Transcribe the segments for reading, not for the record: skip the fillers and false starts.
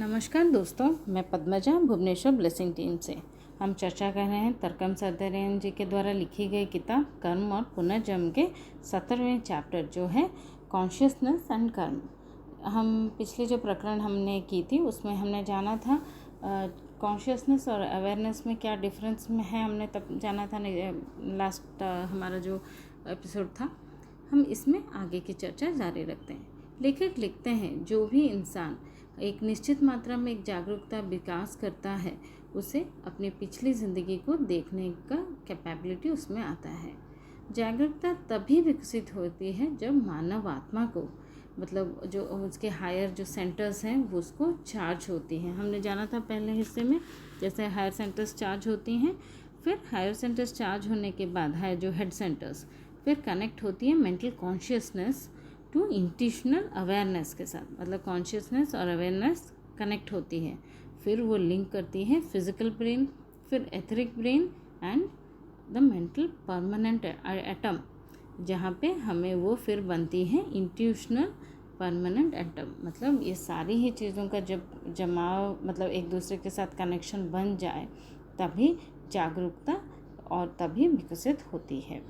नमस्कार दोस्तों, मैं पद्मजा भुवनेश्वर ब्लेसिंग टीम से। हम चर्चा कर रहे हैं तरकम सरदारियान जी के द्वारा लिखी गई किताब कर्म और पुनर्जन्म के 17वें चैप्टर जो है कॉन्शियसनेस एंड कर्म। हम पिछले जो प्रकरण हमने की थी उसमें हमने जाना था कॉन्शियसनेस और अवेयरनेस में क्या डिफरेंस में है, हमने तब जाना था। लास्ट हमारा जो एपिसोड था, हम इसमें आगे की चर्चा जारी रखते हैं। लेखक लिखते हैं, जो भी इंसान एक निश्चित मात्रा में एक जागरूकता विकास करता है उसे अपनी पिछली ज़िंदगी को देखने का कैपेबिलिटी उसमें आता है। जागरूकता तभी विकसित होती है जब मानव आत्मा को, मतलब जो उसके हायर जो सेंटर्स हैं वो उसको चार्ज होती हैं। हमने जाना था पहले हिस्से में, जैसे हायर सेंटर्स चार्ज होती हैं, फिर हायर सेंटर्स चार्ज होने के बाद हायर जो हेड सेंटर्स फिर कनेक्ट होती है mental consciousness to intuitional awareness के साथ, मतलब कॉन्शियसनेस और अवेयरनेस कनेक्ट होती है। फिर वो लिंक करती है फिजिकल ब्रेन, फिर etheric brain and the mental permanent atom, जहाँ पे हमें वो फिर बनती है इंट्यूशनल परमानेंट एटम। मतलब ये सारी ही चीज़ों का जब जमाव, मतलब एक दूसरे के साथ कनेक्शन बन जाए तभी जागरूकता और तभी विकसित होती है।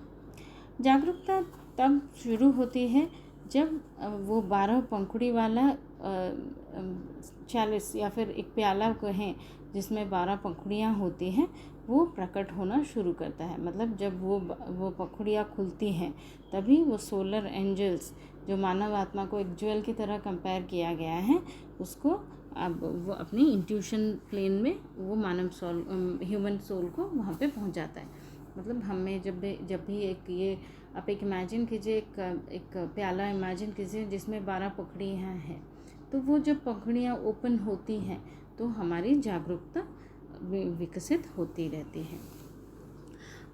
जागरूकता तब शुरू होती है जब वो 12 पंखुड़ी वाला 40 या फिर एक प्याला कहें जिसमें 12 पंखुड़ियाँ होती हैं वो प्रकट होना शुरू करता है। मतलब जब वो पंखुड़ियाँ खुलती हैं तभी वो सोलर एंजल्स, जो मानव आत्मा को एक ज्वेल की तरह कंपेयर किया गया है, उसको अब वो अपनी इंट्यूशन प्लेन में वो मानव सोल, ह्यूमन सोल को वहाँ पे पहुँच जाता है। मतलब हमें जब भी एक ये आप एक इमेजिन कीजिए, एक प्याला इमेजिन कीजिए जिसमें 12 पंखुड़ियाँ हैं, तो वो जब पंखुड़ियाँ ओपन होती हैं तो हमारी जागरूकता विकसित होती रहती है।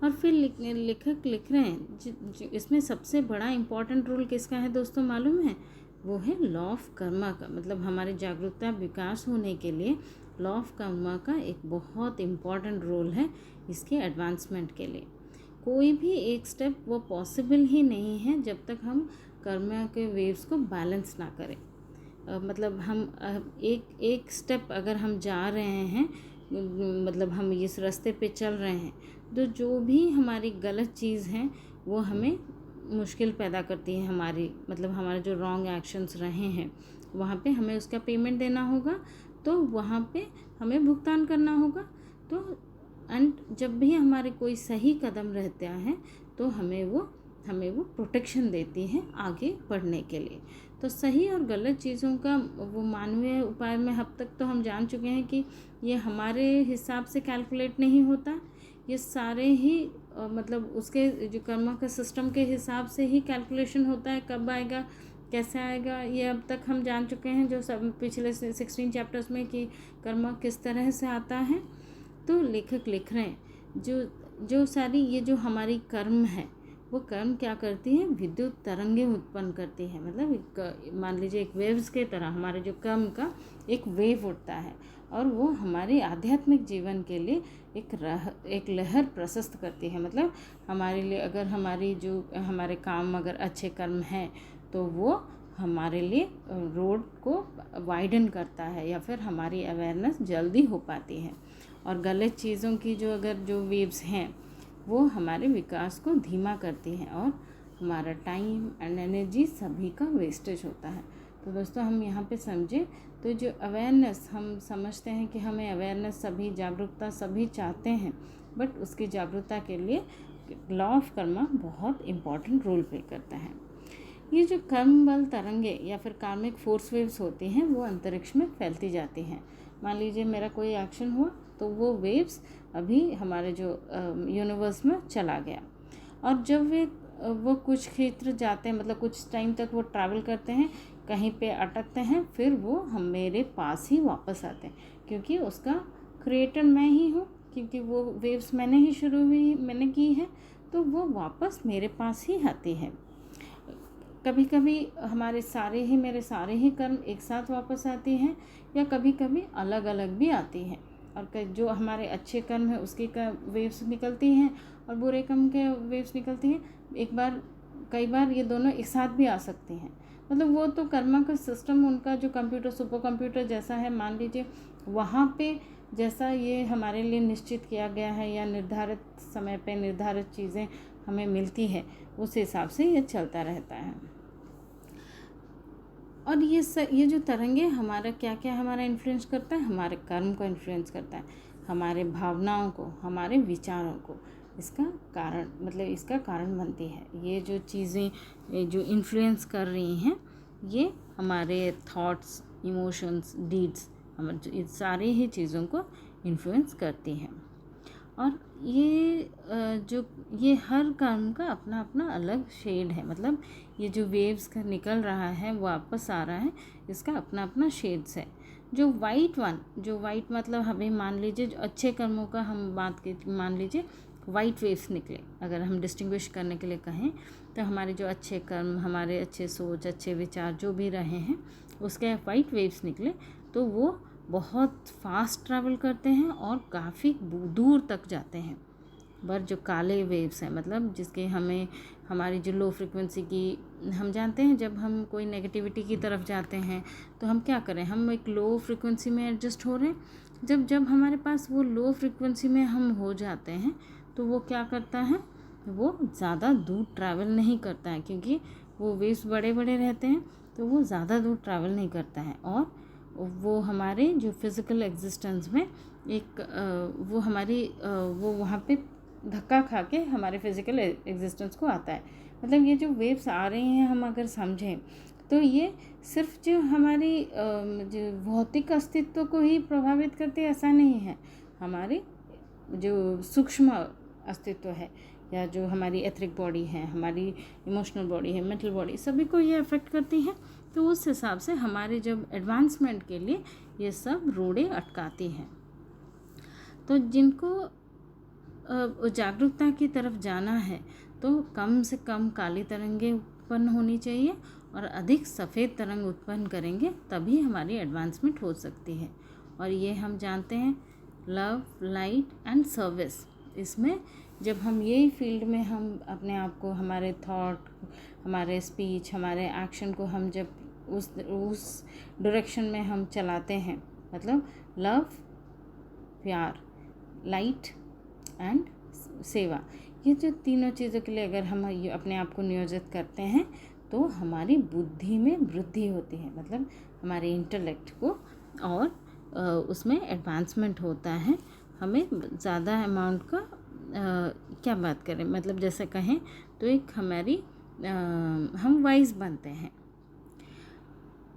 और फिर लेखक लिख रहे हैं इसमें सबसे बड़ा इम्पॉर्टेंट रोल किसका है दोस्तों, मालूम है? वो है लॉ ऑफ कर्मा का। मतलब हमारी जागरूकता विकास होने के लिए लॉ ऑफ कर्मा का एक बहुत इम्पॉर्टेंट रोल है इसके एडवांसमेंट के लिए। कोई भी एक स्टेप वो पॉसिबल ही नहीं है जब तक हम कर्मा के वेव्स को बैलेंस ना करें। मतलब हम एक स्टेप अगर हम जा रहे हैं, मतलब हम इस रास्ते पे चल रहे हैं, तो जो भी हमारी गलत चीज़ है वो हमें मुश्किल पैदा करती है। हमारी मतलब हमारे जो रॉन्ग एक्शंस रहे हैं वहाँ पे हमें उसका पेमेंट देना होगा, तो वहाँ पे हमें भुगतान करना होगा। तो एंड जब भी हमारे कोई सही कदम रहता है तो हमें वो प्रोटेक्शन देती है आगे बढ़ने के लिए। तो सही और गलत चीज़ों का वो मानवीय उपाय में अब तक तो हम जान चुके हैं कि ये हमारे हिसाब से कैलकुलेट नहीं होता, ये सारे ही मतलब उसके जो कर्मा का सिस्टम के हिसाब से ही कैलकुलेशन होता है। कब आएगा, कैसे आएगा, ये अब तक हम जान चुके हैं जो सब पिछले 16 चैप्टर्स में कि कर्मा किस तरह से आता है। तो लेखक लिख रहे हैं जो सारी ये जो हमारी कर्म है वो कर्म क्या करती है, विद्युत तरंगें उत्पन्न करती है। मतलब मान लीजिए एक वेव्स के तरह हमारे जो कर्म का एक वेव उठता है और वो हमारे आध्यात्मिक जीवन के लिए एक लहर प्रशस्त करती है। मतलब हमारे लिए अगर हमारे काम अगर अच्छे कर्म हैं तो वो हमारे लिए रोड को वाइडन करता है या फिर हमारी अवेयरनेस जल्दी हो पाती है। और गलत चीज़ों की जो वेव्स हैं वो हमारे विकास को धीमा करती हैं और हमारा टाइम एंड एनर्जी सभी का वेस्टेज होता है। तो दोस्तों हम यहाँ पे समझे तो जो अवेयरनेस, हम समझते हैं कि हमें अवेयरनेस सभी, जागरूकता सभी चाहते हैं, बट उसकी जागरूकता के लिए लॉ ऑफ कर्मा बहुत इम्पॉर्टेंट रोल प्ले करता है। ये जो कर्म बल तरंगे या फिर कार्मिक फोर्स वेव्स होती हैं वो अंतरिक्ष में फैलती जाती हैं। मान लीजिए मेरा कोई एक्शन हुआ तो वो वेव्स अभी हमारे जो यूनिवर्स में चला गया, और जब वो कुछ क्षेत्र जाते हैं, मतलब कुछ टाइम तक वो ट्रैवल करते हैं, कहीं पे अटकते हैं, फिर वो हम मेरे पास ही वापस आते हैं, क्योंकि उसका क्रिएटर मैं ही हूँ, क्योंकि वो वेव्स मैंने की है, तो वो वापस मेरे पास ही आती है। कभी कभी मेरे सारे ही कर्म एक साथ वापस आती हैं, या कभी कभी अलग अलग भी आती हैं। और जो हमारे अच्छे कर्म है उसकी वेव्स निकलती हैं और बुरे कर्म के वेव्स निकलती हैं। कई बार ये दोनों एक साथ भी आ सकती हैं। मतलब वो तो कर्मा का सिस्टम, उनका जो कंप्यूटर सुपर कंप्यूटर जैसा है, मान लीजिए वहाँ पे जैसा ये हमारे लिए निश्चित किया गया है या निर्धारित समय पे निर्धारित चीज़ें हमें मिलती है, उस हिसाब से ये चलता रहता है। और ये जो तरंगे हमारा क्या क्या हमारा इन्फ्लुएंस करता है, हमारे कर्म को इन्फ्लुएंस करता है, हमारे भावनाओं को, हमारे विचारों को, इसका कारण मतलब इसका कारण बनती है। ये जो चीज़ें जो इन्फ्लुएंस कर रही हैं, ये हमारे थॉट्स, इमोशंस, डीड्स, हमारे सारे ही चीज़ों को इन्फ्लुएंस करती हैं। और ये हर कर्म का अपना अपना अलग शेड है, मतलब ये जो वेव्स का निकल रहा है वापस आ रहा है, इसका अपना अपना शेड्स है। जो वाइट मतलब हमें मान लीजिए जो अच्छे कर्मों का हम बात की, मान लीजिए वाइट वेव्स निकले, अगर हम डिस्टिंग्विश करने के लिए कहें तो हमारे जो अच्छे कर्म, हमारे अच्छे सोच, अच्छे विचार जो भी रहे हैं, उसके वाइट वेव्स निकले तो वो बहुत फास्ट ट्रैवल करते हैं और काफ़ी दूर तक जाते हैं। पर जो काले वेव्स हैं, मतलब जिसके हमें हमारी जो लो फ्रिक्वेंसी की, हम जानते हैं जब हम कोई नेगेटिविटी की तरफ जाते हैं तो हम क्या करें, हम एक लो फ्रिक्वेंसी में एडजस्ट हो रहे हैं। जब हमारे पास वो लो फ्रिक्वेंसी में हम हो जाते हैं तो वो क्या करता है, वो ज़्यादा दूर ट्रैवल नहीं करता है, क्योंकि वो वेव्स बड़े बड़े रहते हैं तो वो ज़्यादा दूर ट्रैवल नहीं करता है। और वो हमारे जो फिज़िकल एग्जिस्टेंस में वो हमारी वो वहाँ पे धक्का खा के हमारे फिज़िकल एग्जिस्टेंस को आता है। मतलब ये जो वेव्स आ रही हैं, हम अगर समझें तो ये सिर्फ जो हमारी जो भौतिक अस्तित्व को ही प्रभावित करती है ऐसा नहीं है, हमारे जो सूक्ष्म अस्तित्व है या जो हमारी एथरिक बॉडी है, हमारी इमोशनल बॉडी है, मेंटल बॉडी, सभी को ये अफेक्ट करती है। तो उस हिसाब से हमारे जब एडवांसमेंट के लिए ये सब रोड़े अटकाती हैं। तो जिनको जागरूकता की तरफ जाना है तो कम से कम काली तरंगें उत्पन्न होनी चाहिए और अधिक सफ़ेद तरंग उत्पन्न करेंगे, तभी हमारी एडवांसमेंट हो सकती है। और ये हम जानते हैं लव, लाइट एंड सर्विस, इसमें जब हम यही फील्ड में हम अपने आप को, हमारे थॉट, हमारे स्पीच, हमारे एक्शन को हम जब उस डायरेक्शन में हम चलाते हैं, मतलब लव, प्यार, लाइट एंड सेवा, ये जो तीनों चीज़ों के लिए अगर हम अपने आप को नियोजित करते हैं तो हमारी बुद्धि में वृद्धि होती है, मतलब हमारे इंटेलेक्ट को, और उसमें एडवांसमेंट होता है। हमें ज़्यादा अमाउंट का क्या बात करें, मतलब जैसे कहें तो एक हमारी हम वाइज बनते हैं।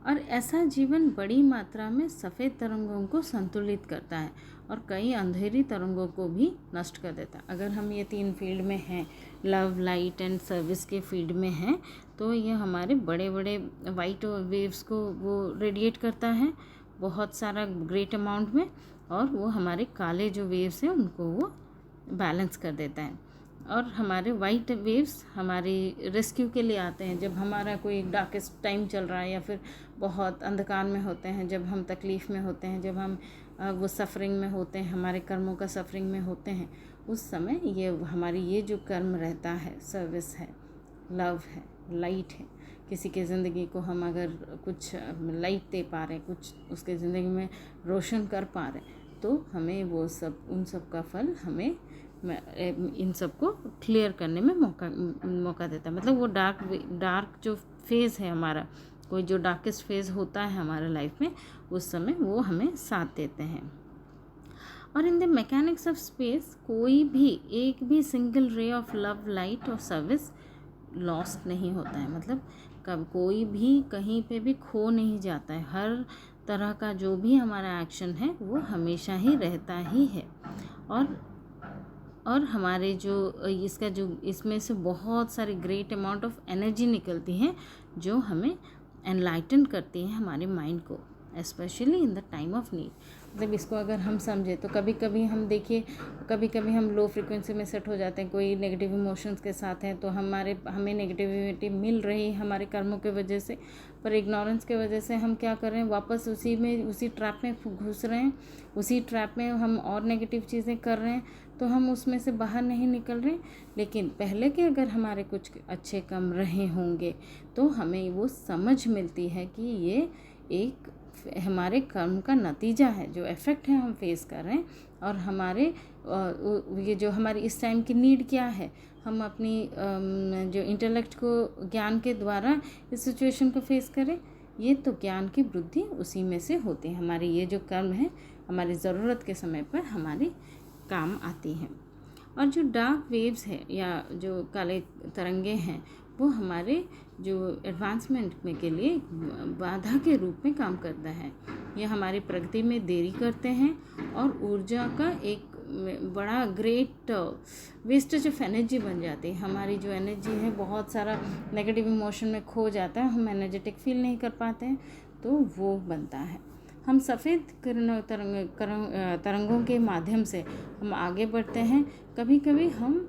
और ऐसा जीवन बड़ी मात्रा में सफ़ेद तरंगों को संतुलित करता है और कई अंधेरी तरंगों को भी नष्ट कर देता है। अगर हम ये 3 फील्ड में हैं, लव, लाइट एंड सर्विस के फील्ड में हैं, तो ये हमारे बड़े बड़े वाइट वेव्स को वो रेडिएट करता है बहुत सारा ग्रेट अमाउंट में, और वो हमारे काले जो वेव्स हैं उनको वो बैलेंस कर देता है। और हमारे वाइट वेव्स हमारी रेस्क्यू के लिए आते हैं जब हमारा कोई डार्केस्ट टाइम चल रहा है या फिर बहुत अंधकार में होते हैं, जब हम तकलीफ़ में होते हैं, जब हम वो सफ़रिंग में होते हैं, हमारे कर्मों का सफ़रिंग में होते हैं, उस समय ये हमारी ये जो कर्म रहता है, सर्विस है, लव है, लाइट है, किसी के ज़िंदगी को हम अगर कुछ लाइट दे पा रहे हैं, कुछ उसके ज़िंदगी में रोशन कर पा रहे हैं, तो हमें वो सब, उन सब का फल हमें इन सब को क्लियर करने में मौका देता है। मतलब वो डार्क जो फेज़ है हमारा, कोई जो डार्केस्ट फेज़ होता है हमारे लाइफ में, उस समय वो हमें साथ देते हैं। और in the mechanics of space कोई भी एक भी single ray of love, light और सर्विस लॉस्ट नहीं होता है, मतलब कब कोई भी कहीं पे भी खो नहीं जाता है। हर तरह का जो भी हमारा एक्शन है वो हमेशा ही रहता ही है। और हमारे जो इसका जो इसमें से बहुत सारी ग्रेट अमाउंट ऑफ एनर्जी निकलती है जो हमें एनलाइटन करती है हमारे माइंड को। Specially in the time of need. मतलब इसको अगर हम समझे तो कभी कभी हम देखिए, कभी कभी हम लो फ्रिक्वेंसी में सेट हो जाते हैं, कोई नेगेटिव इमोशंस के साथ हैं, तो हमें नेगेटिविटी मिल रही है हमारे कर्मों के वजह से, पर इग्नोरेंस के वजह से हम क्या कर रहे हैं, वापस उसी ट्रैप में घुस रहे हैं, उसी ट्रैप में हम और नेगेटिव चीज़ें कर रहे हैं, तो हम उसमें से बाहर नहीं निकल रहे। लेकिन पहले के अगर हमारे कुछ अच्छे कर्म रहे होंगे तो हमें वो समझ मिलती है कि ये एक हमारे कर्म का नतीजा है, जो इफ़ेक्ट है हम फेस कर रहे हैं, और हमारे ये जो हमारी इस टाइम की नीड क्या है, हम अपनी जो इंटेलेक्ट को ज्ञान के द्वारा इस सिचुएशन को फेस करें। ये तो ज्ञान की वृद्धि उसी में से होती है। हमारी ये जो कर्म है हमारी ज़रूरत के समय पर हमारे काम आती है। और जो डार्क वेव्स है या जो काले तरंगे हैं, वो हमारे जो एडवांसमेंट में के लिए बाधा के रूप में काम करता है। ये हमारी प्रगति में देरी करते हैं और ऊर्जा का एक बड़ा ग्रेट वेस्टेज ऑफ एनर्जी बन जाती है। हमारी जो एनर्जी है बहुत सारा नेगेटिव इमोशन में खो जाता है, हम एनर्जेटिक फील नहीं कर पाते हैं, तो वो बनता है। हम सफ़ेद तरंगों के माध्यम से हम आगे बढ़ते हैं। कभी कभी हम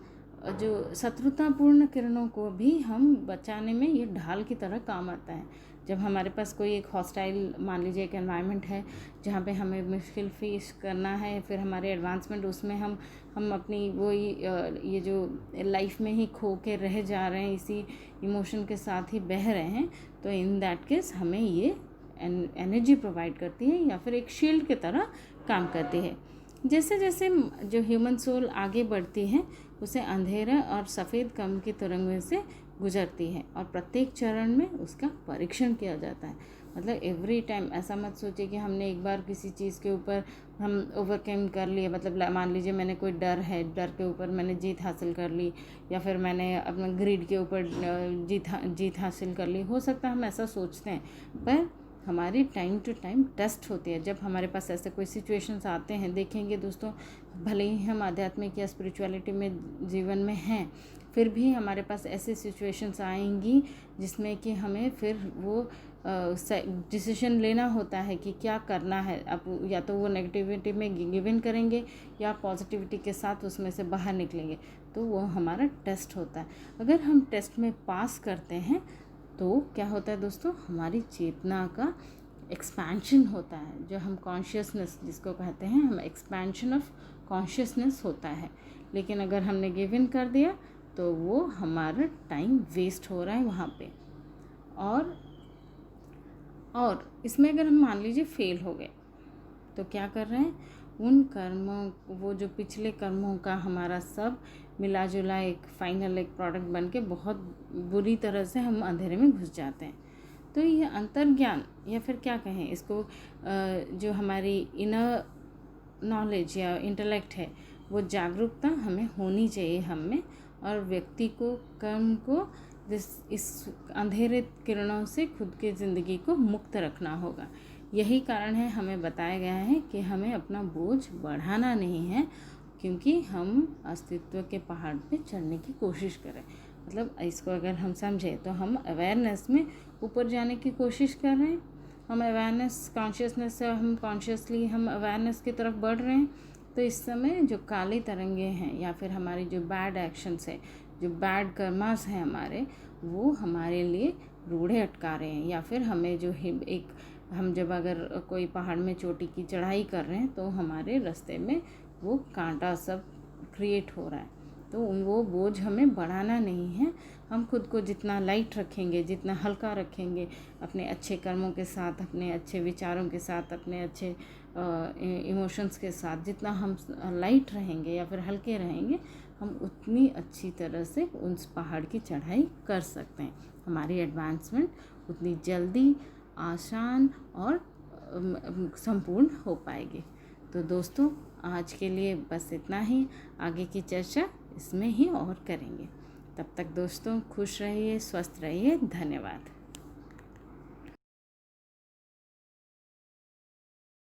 जो शत्रुतापूर्ण किरणों को भी हम बचाने में ये ढाल की तरह काम आता है। जब हमारे पास कोई एक हॉस्टाइल, मान लीजिए एक एनवायरनमेंट है जहाँ पे हमें मुश्किल फेस करना है, फिर हमारे एडवांसमेंट उसमें हम अपनी वही ये जो लाइफ में ही खो के रह जा रहे हैं, इसी इमोशन के साथ ही बह रहे हैं, तो इन दैट केस हमें ये एनर्जी प्रोवाइड करती है या फिर एक शील्ड की तरह काम करती है। जैसे जैसे जो ह्यूमन सोल आगे बढ़ती है उसे अंधेरा और सफ़ेद कम की तरंगों से गुजरती है, और प्रत्येक चरण में उसका परीक्षण किया जाता है। मतलब एवरी टाइम ऐसा मत सोचिए कि हमने एक बार किसी चीज़ के ऊपर हम ओवरकम कर लिए, मतलब मान लीजिए मैंने कोई डर है, डर के ऊपर मैंने जीत हासिल कर ली, या फिर मैंने अपना ग्रीड के ऊपर जीत हासिल कर ली। हो सकता है हम ऐसा सोचते हैं, पर हमारी टाइम टू टाइम टेस्ट होती है। जब हमारे पास ऐसे कोई सिचुएशंस आते हैं, देखेंगे दोस्तों, भले ही हम आध्यात्मिक या स्पिरिचुअलिटी में जीवन में हैं, फिर भी हमारे पास ऐसे सिचुएशंस आएंगी जिसमें कि हमें फिर वो डिसीजन लेना होता है कि क्या करना है। अब या तो वो नेगेटिविटी में गिव इन करेंगे या पॉजिटिविटी के साथ उसमें से बाहर निकलेंगे, तो वो हमारा टेस्ट होता है। अगर हम टेस्ट में पास करते हैं तो क्या होता है दोस्तों, हमारी चेतना का एक्सपेंशन होता है, जो हम कॉन्शियसनेस जिसको कहते हैं, हम एक्सपेंशन ऑफ कॉन्शियसनेस होता है। लेकिन अगर हमने गिव इन कर दिया तो वो हमारा टाइम वेस्ट हो रहा है वहाँ पे। और इसमें अगर हम मान लीजिए फेल हो गए तो क्या कर रहे हैं, उन कर्मों, वो जो पिछले कर्मों का हमारा सब मिला जुला एक फाइनल एक प्रोडक्ट बन के बहुत बुरी तरह से हम अंधेरे में घुस जाते हैं। तो ये अंतर्ज्ञान या फिर क्या कहें इसको, जो हमारी इनर नॉलेज या इंटेलेक्ट है, वो जागरूकता हमें होनी चाहिए हम में, और व्यक्ति को कर्म को इस अंधेरे किरणों से खुद की ज़िंदगी को मुक्त रखना होगा। यही कारण है हमें बताया गया है कि हमें अपना बोझ बढ़ाना नहीं है, क्योंकि हम अस्तित्व के पहाड़ पे चढ़ने की कोशिश करें। मतलब इसको अगर हम समझें तो हम अवेयरनेस में ऊपर जाने की कोशिश कर रहे हैं। हम अवेयरनेस कॉन्शियसनेस से हम कॉन्शियसली हम अवेयरनेस की तरफ बढ़ रहे हैं। तो इस समय जो काली तरंगे हैं या फिर हमारी जो बैड एक्शंस है, जो बैड कर्मास हैं हमारे, वो हमारे लिए रोड़े अटका रहे हैं। या फिर हमें जो हम जब अगर कोई पहाड़ में चोटी की चढ़ाई कर रहे हैं तो हमारे रास्ते में वो कांटा सब क्रिएट हो रहा है, तो वो बोझ हमें बढ़ाना नहीं है। हम खुद को जितना लाइट रखेंगे, जितना हल्का रखेंगे, अपने अच्छे कर्मों के साथ, अपने अच्छे विचारों के साथ, अपने अच्छे इमोशंस के साथ, जितना हम लाइट रहेंगे या फिर हल्के रहेंगे, हम उतनी अच्छी तरह से उस पहाड़ की चढ़ाई कर सकते हैं। हमारी एडवांसमेंट उतनी जल्दी, आसान और संपूर्ण हो पाएगी। तो दोस्तों आज के लिए बस इतना ही, आगे की चर्चा इसमें ही और करेंगे। तब तक दोस्तों खुश रहिए, स्वस्थ रहिए, धन्यवाद।